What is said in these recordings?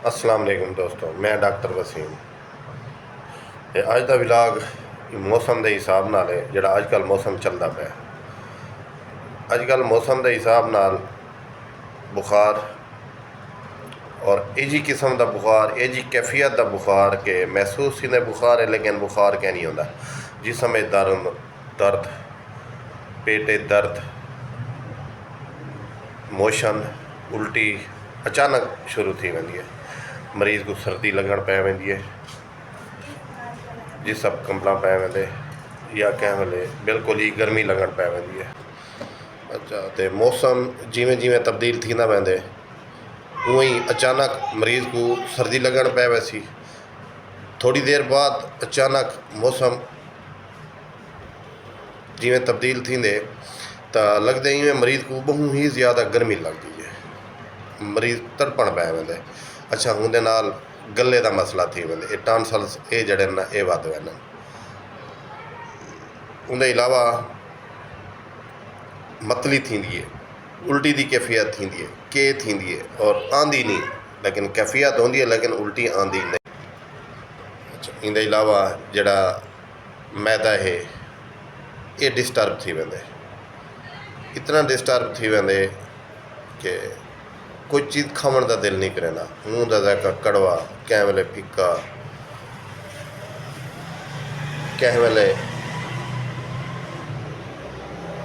अस्सलाम वालेकुम दोस्तों, मैं डॉक्टर वसीम। ते अज का विलाग मौसम के हिसाब नाल है जिहड़ा अजकल मौसम चलता पाया। अजकल मौसम के हिसाब नाल बुखार और एजी किस्म का बुखार, एजी कैफियत का बुखार के महसूस ही बुखार है, लेकिन बुखार क्या नहीं होता। जिसम दर्द, पेटे दर्द, मोशन, उल्टी अचानक शुरू थी वेंदी है। मरीज़ को सर्दी लगन पै वेंदी है, जिस सब कंबल पै वेंदे, या कैं वेले बिल्कुल ही गर्मी लगन पै वेंदी है। अच्छा, तो मौसम जिमें जिमें तब्दील थींदा वेंदे उवें ही अचानक मरीज़ को सर्दी लगन पै वैसी। थोड़ी देर बाद अचानक मौसम जिमें तब्दील थींदे तो लगदे इवें मरीज़ को बहुत ही ज़्यादा गर्मी लगती है, मरीज़ तड़पण पै वेंदे। अच्छा, उहदे नाल गले का मसला थी वेंदे, टॉन्सल्स ये जड़े न ये वध वैन। उनके अलावा मतली थींदी है, उल्टी की कैफियत थींदी है, के थींदी है और आंदी नहीं, लेकिन कैफियत होंदी है लेकिन उल्टी आंदी नहीं। अच्छा, इनके अलावा जड़ा मैदा है ये डिस्टर्ब थी वेंदे, इतना डिस्टर्ब थी वेंदे कि कोई चीज़ खावन का दिल नहीं करेंदा। मूँह का जायका कड़वा, कैं वेले फिक्का, कैं वेले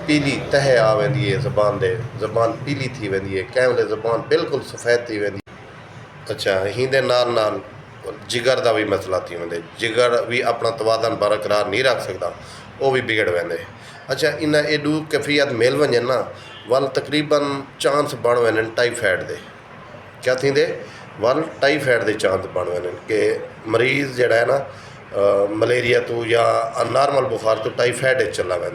पीली तह आ वेंदी है ज़बान दे, ज़बान पीली थी वेंदी है, कैं वेले ज़बान बिल्कुल सफ़ेद थी वेंदी। अच्छा, हिंदे नाल नाल जिगर का भी मसला थी वेंदे, जिगर भी अपना तवाज़न बरकरार नहीं रख सकता, वो भी बिगड़ वेंदे। अच्छा, इन एडू कैफियत मिल वजन ना वल तकरीबन चांस बन वैन टाईफाइड दे। क्या थींदे वल टाईफाइड के चांस बन वैन कि मरीज़ जड़ा है ना मलेरिया तो या नॉर्मल बुखार तो टाईफाइड चला वैन।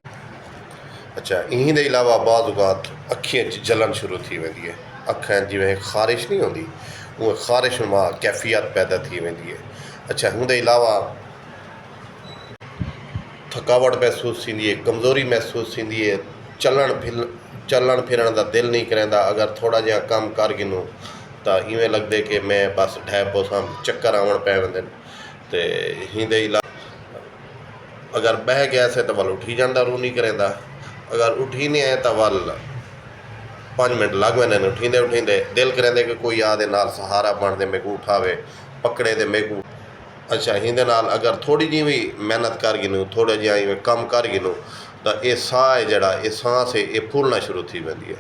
अच्छा, इन्हीं के अलावा बाद औकात अखियों जलन शुरू थी वेंदी है, अखें जिमें खारिश नहीं होंदी वो खारिश नुमा कैफियत पैदा थी वेंदी है। अच्छा, उनके अलावा थकावट महसूस थी है, कमज़ोरी महसूस थी है, चलन फिरन का दिल नहीं करेंदा। अगर थोड़ा जहा कम कर गिनूँ तो इवें लगदे कि मैं बस ढै पोसां, चक्कर आवन पै वेंदे। तो हिंदे अलावा अगर बह गया से तो वल उठी जाता, रू नहीं करेंदा। अगर उठी नहीं आए तो वल 5 मिनट लग वैन उठींदे उठींदे। दिल करेंदे कि कोई आदे नाल सहारा बन दे, मेरे को उठावे पकड़े दे मेरे को। अच्छा, हिंदे नाल अगर थोड़ी जी भी मेहनत कर गिनूँ, थोड़ा जिहा इवें कम कर गिनूँ तो ये साह है जड़ा, ये सांस है, ये फूलना शुरू थी वेंदी है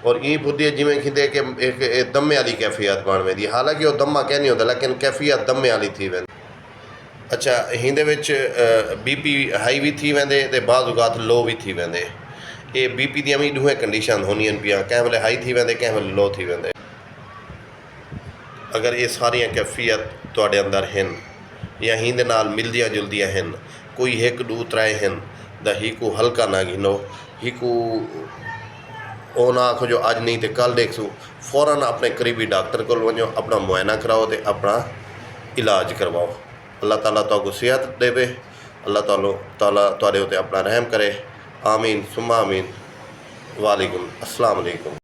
और ई फुलदी है जिमें खिंदे कि एक दमे वाली कैफियत बन वेंदी है। हालांकि वो दमा कह नहीं होता, लेकिन कैफियत दमे वाली थी वेंदी। अच्छा, हिंदे विच BP हाई भी थी वेंदे ते बाद औकात लो भी थी वेंदे। ये BP दियां भी दुहें कंडीशन होंदियां पियां, कैं वेले हाई थी वेंदे, कैं वेले लो थी वेंदे। अगर ये सारियां कैफियत तुहाडे अंदर हैं या हिंदे नाल मिलदियां जुलदियां हैं, कोई 1 2 3 हैं तो हिकू हल्का ना गिनो, हिकू ओ ना आखो जो अज नहीं तो कल देखसूँ। फौरन अपने करीबी डॉक्टर को वजो, अपना मुआयना कराओ तो अपना इलाज करवाओ। अल्लाह ताला तुहानू सेहत देवे, अल्लाह ताला तुहाडे उत्ते अपना रहम करे। आमीन सुम्मा आमीन। वालेकुम अस्सलाम वालेकुम।